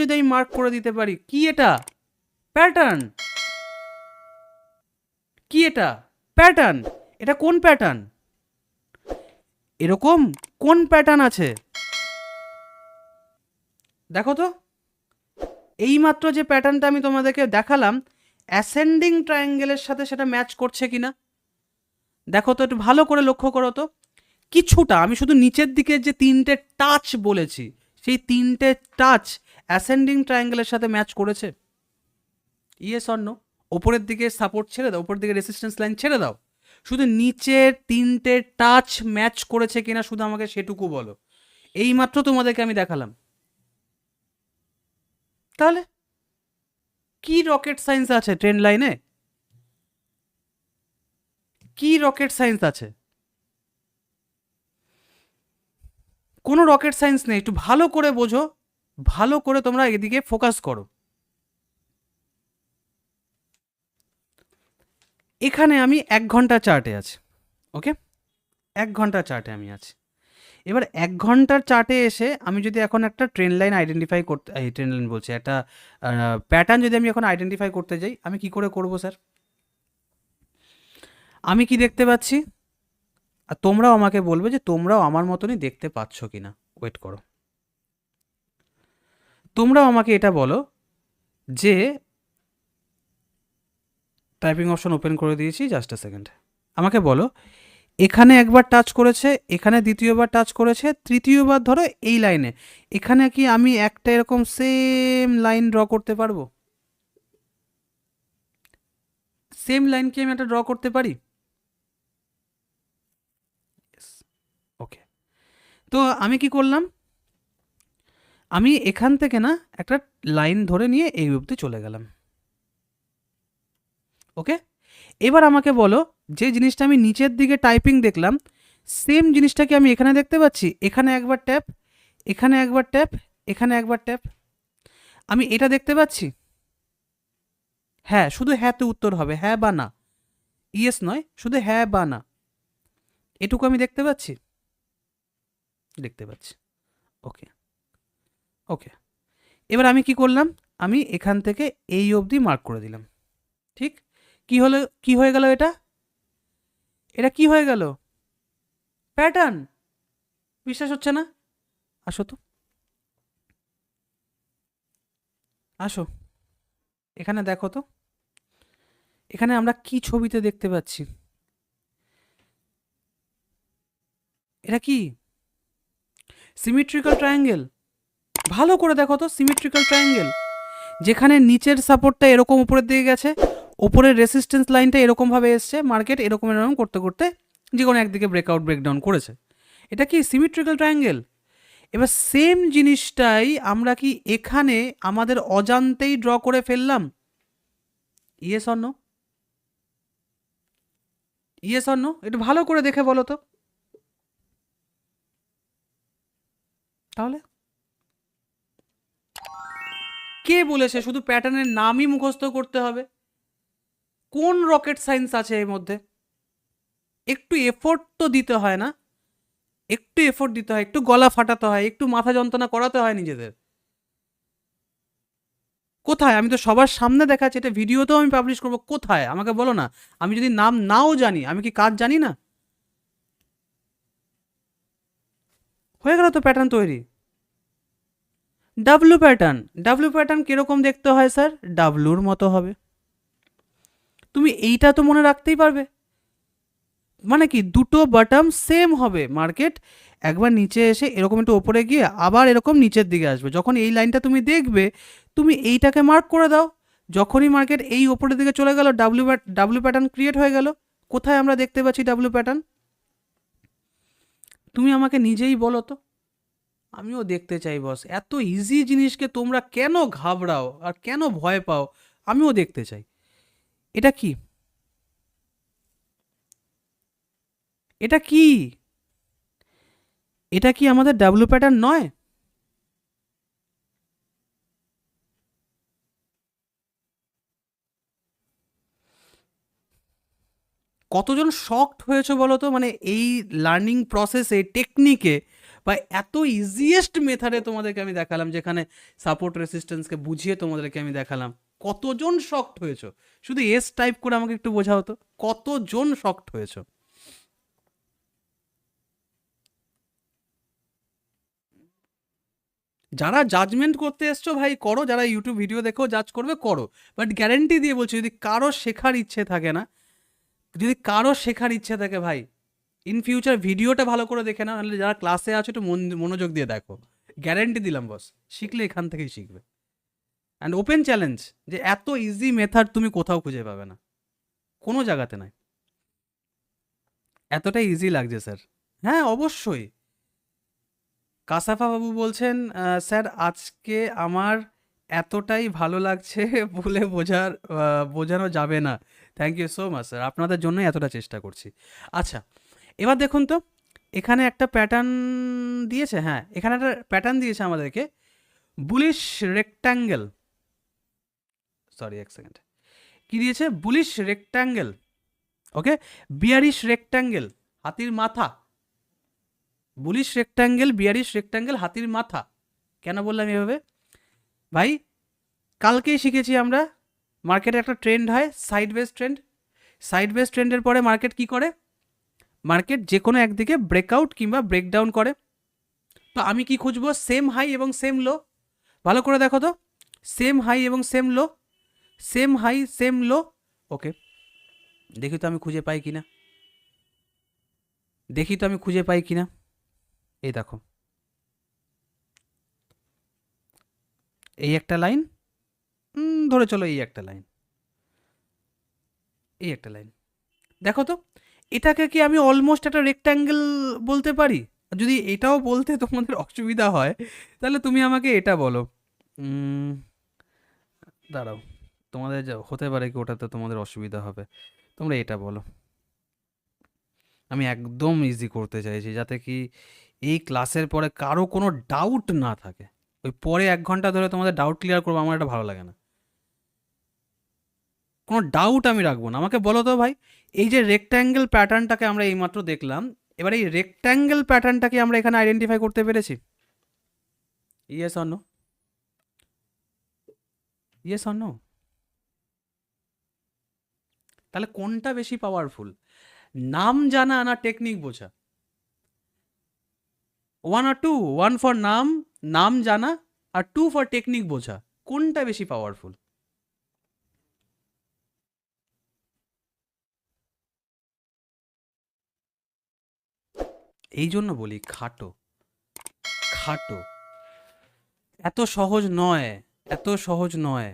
যদি আমি মার্ক করে দিতে পারি, কি এটা? প্যাটার্ন। কি এটা? প্যাটার্ন। এটা কোন প্যাটার্ন? এরকম কোন প্যাটার্ন আছে দেখো তো। এইমাত্র যে প্যাটার্নটা আমি তোমাদেরকে দেখালাম, অ্যাসেন্ডিং ট্রায়াঙ্গেলের সাথে সেটা ম্যাচ করছে কিনা দেখো তো, একটু ভালো করে লক্ষ্য করো তো। কিছুটা, আমি শুধু নিচের দিকে যে তিনটে টাচ বলেছি, সেই তিনটে টাচ অ্যাসেন্ডিং ট্রায়াঙ্গেলের সাথে ম্যাচ করেছে? Yes or no? ওপরের দিকে সাপোর্ট ছেড়ে দাও, ওপরের দিকে রেসিস্ট্যান্স লাইন ছেড়ে দাও, শুধু নিচের তিনটে টাচ ম্যাচ করেছে কিনা শুধু আমাকে সেটুকু বলো। এইমাত্র তোমাদেরকে আমি দেখালাম। তাহলে কি রকেট সায়েন্স আছে ট্রেন্ড লাইনে? কি রকেট সায়েন্স আছে? কোনো রকেট সায়েন্স নেই। একটু ভালো করে বোঝো, ভালো করে তোমরা এদিকে ফোকাস করো। এখানে আমি 1 ঘন্টা চার্টে আছি, ওকে? 1 ঘন্টা চার্টে আমি আছি। এবার 1 ঘন্টার চার্টে এসে আমি যদি এখন একটা ট্রেন্ড লাইন আইডেন্টিফাই করতে, এই ট্রেন্ড লাইন বলছি, একটা প্যাটার্ন যদি আমি এখন আইডেন্টিফাই করতে যাই, আমি কি করে করব স্যার? আমি কি দেখতে পাচ্ছি? আর তোমরাও আমাকে বলবে যে তোমরাও আমার মতনই দেখতে পাচ্ছ কি না। ওয়েট করো, তোমরাও আমাকে এটা বলো যে, টাইপিং অপশন ওপেন করে দিয়েছি, জাস্ট আ সেকেন্ড। আমাকে বলো, এখানে একবার টাচ করেছে, এখানে দ্বিতীয়বার টাচ করেছে, তৃতীয়বার ধরো এই লাইনে, এখানে কি আমি একটা এরকম সেম লাইন ড্র করতে পারবো? সেম লাইন কি আমি একটা ড্র করতে পারি? ওকে, তো আমি কি করলাম, আমি এখান থেকে না একটা লাইন ধরে নিয়ে এই অবধি চলে গেলাম, ওকে? এবার আমাকে বলো, যে জিনিসটা আমি নিচের দিকে টাইপিং দেখলাম, সেম জিনিসটা কি আমি এখানে দেখতে পাচ্ছি? এখানে একবার ট্যাপ, এখানে একবার ট্যাপ, এখানে একবার ট্যাপ, আমি এটা দেখতে পাচ্ছি? হ্যাঁ, শুধু হ্যাঁতে উত্তর হবে, হ্যাঁ বা না। ইয়েস নয়, শুধু হ্যাঁ বা না, এটুকু আমি দেখতে পাচ্ছি? দেখতে পাচ্ছি, ওকে। ওকে, এবার আমি কি করলাম, আমি এখান থেকে এই অবধি মার্ক করে দিলাম, ঠিক? কি হলো, কি হয়ে গেল এটা? এটা কি হয়ে গেল? প্যাটার্ন। বিশ্বাস হচ্ছে না? আসো তো, আসো, এখানে দেখো তো, এখানে আমরা কি ছবিতে দেখতে পাচ্ছি? এটা কি সিমেট্রিক্যাল ট্রায়াঙ্গেল? ভালো করে দেখো তো, সিমেট্রিক্যাল ট্রায়াঙ্গেল, যেখানে নিচের সাপোর্টটা এরকম উপরের দিকে গেছে, ওপরের রেসিস্ট্যান্স লাইনটা এরকমভাবে এসছে, মার্কেট এরকম এরকম করতে করতে যে কোনো একদিকে ব্রেকআউট ব্রেকডাউন করেছে। এটা কি সিমেট্রিক্যাল ট্রায়াঙ্গেল? এবার সেম জিনিসটাই আমরা কি এখানে আমাদের অজান্তেই ড্র করে ফেললাম? Yes or no? Yes or no? একটু ভালো করে দেখে বলো তো। তাহলে কে বলেছে শুধু প্যাটার্নের নামই মুখস্থ করতে হবে? কোন রকেট সায়েন্স আছে এর মধ্যে? একটু এফোর্ট তো দিতে হয় না? একটু এফোর্ট দিতে হয়, একটু গলা ফাটাতে হয়, একটু মাথা যন্ত্রণা করাতে হয় নিজেদের। কোথায়? আমি তো সবার সামনে দেখাচ্ছি, এটা ভিডিওতেও আমি পাবলিশ করবো, কোথায় আমাকে বলো না। আমি যদি নাম নাও জানি, আমি কি কাজ জানি না? হয়ে গেল তো প্যাটার্ন তৈরি। W pattern. ডাব্লু প্যাটার্ন কিরকম দেখতে হয় স্যার? ডাব্লুর মতো হবে। তুমি এইটা তো মনে রাখতেই পারবে, মানে কি দুটো বটম সেম হবে, মার্কেট একবার নিচে এসে এরকম একটু ওপরে গিয়ে আবার এরকম নিচের দিকে আসবে, যখন এই লাইনটা তুমি দেখবে তুমি এইটাকে মার্ক করে দাও, যখনই মার্কেট এই ওপরের দিকে চলে গেল ডাব্লিউ ডাব্লিউ প্যাটার্ন ক্রিয়েট হয়ে গেল। কোথায় আমরা দেখতে পাচ্ছি ডাব্লিউ প্যাটার্ন? তুমি আমাকে নিজেই বলো তো, আমিও দেখতে চাই বস। এত ইজি জিনিসকে তোমরা কেন ঘাবড়াও আর কেন ভয় পাও? আমিও দেখতে চাই। এটা কি? এটা কি? এটা কি আমাদের ডাব্লিউ প্যাটার্ন নয়? কতজন শকড হয়েছে বলো তো, মানে এই লার্নিং প্রসেসে, টেকনিকে, বা এত ইজিয়েস্ট মেথডে তোমাদেরকে আমি দেখালাম, যেখানে সাপোর্ট রেসিস্ট্যান্সকে বুঝিয়ে তোমাদেরকে আমি দেখালাম, কতজন শকড হয়েছো? শুধু এস টাইপ করে আমাকে একটু বোঝাও তো, কতজন শকড হয়েছো? যারা জাজমেন্ট করতে এসছো ভাই করো, যারা ইউটিউব ভিডিও দেখো জাজ করবে করো, বাট গ্যারেন্টি দিয়ে বলছি, যদি কারো শেখার ইচ্ছে থাকে না, যদি কারো শেখার ইচ্ছে থাকে ভাই, ইন ফিউচার ভিডিওটা ভালো করে দেখে না, নাহলে যারা ক্লাসে আছো একটু মনোযোগ দিয়ে দেখো, গ্যারেন্টি দিলাম বস, শিখলে এখান থেকেই শিখবে। অ্যান্ড ওপেন চ্যালেঞ্জ, যে এত ইজি মেথড তুমি কোথাও খুঁজে পাবে না, কোনো জায়গাতে নাই। এতটাই ইজি লাগছে স্যার। হ্যাঁ অবশ্যই। কাসাফা বাবু বলছেন, স্যার আজকে আমার এতটাই ভালো লাগছে বলে বোঝানো যাবে না। Thank you so much sir, আপনাদের জন্যই এতটা চেষ্টা করছি। আচ্ছা, এবার দেখুন তো, এখানে একটা প্যাটার্ন দিয়েছে, হ্যাঁ এখানে একটা প্যাটার্ন দিয়েছে আমাদেরকে, বুলিশ রেক্ট্যাঙ্গেল, সরি এক সেকেন্ড, কি দিয়েছে? বুলিশ রেক্ট্যাঙ্গেল, ওকে, বিয়ারিশ রেক্ট্যাঙ্গেল, হাতির মাথা, বুলিশ রেক্ট্যাঙ্গেল, বিয়ারিশ রেক্ট্যাঙ্গেল, হাতির মাথা। কেন বললাম এভাবে ভাই? কালকেই শিখেছি আমরা, মার্কেটে একটা ট্রেন্ড হয় side base trend, side base ট্রেন্ডের পরে মার্কেট কি করে? মার্কেট যে কোনো একদিকে ব্রেকআউট কিংবা ব্রেকডাউন করে। তো আমি কি খুঁজবো? সেম হাই এবং সেম লো। ভালো করে দেখো তো, সেম হাই এবং সেম লো, সেম হাই সেম লো, ওকে, দেখি তো আমি খুঁজে পাই কিনা, দেখি তো আমি খুঁজে পাই কিনা। এই দেখো, এই একটা লাইন, ধরে চলো এই একটা লাইন, এই একটা লাইন, দেখো তো, এটাকে কি আমি অলমোস্ট একটা রেক্ট্যাঙ্গেল বলতে পারি? যদি এটাও বলতে তোমাদের অসুবিধা হয়, তাহলে তুমি আমাকে এটা বলো, উম, দাঁড়াও, তোমাদের হতে পারে কি ওটাতে তোমাদের অসুবিধা হবে, তোমরা এটা বলো। আমি একদম ইজি করতে চাইছি, যাতে কি এই ক্লাসের পরে কারো কোনো ডাউট না থাকে, ওই পরে 1 ঘন্টা ধরে তোমাদের ডাউট ক্লিয়ার করবো, আমার এটা ভালো লাগে না, কোনো ডাউট আমি রাখবো না। আমাকে বলো তো ভাই, এই যে রেক্ট্যাঙ্গেল প্যাটার্নটাকে আমরা এইমাত্র দেখলাম, এবার এই রেক্ট্যাঙ্গেল প্যাটার্নটাকে আমরা এখানে আইডেন্টিফাই করতে পেরেছি? Yes or no? Yes or no? তাহলে কোনটা বেশি পাওয়ারফুল, নাম জানা না টেকনিক বোঝা? ওয়ান আর টু, ওয়ান ফর নাম, নাম জানা, আর টু ফর টেকনিক বোঝা, কোনটা বেশি পাওয়ারফুল? এই জন্য বলি খাটো, খাটো, এত সহজ নয়, এত সহজ নয়।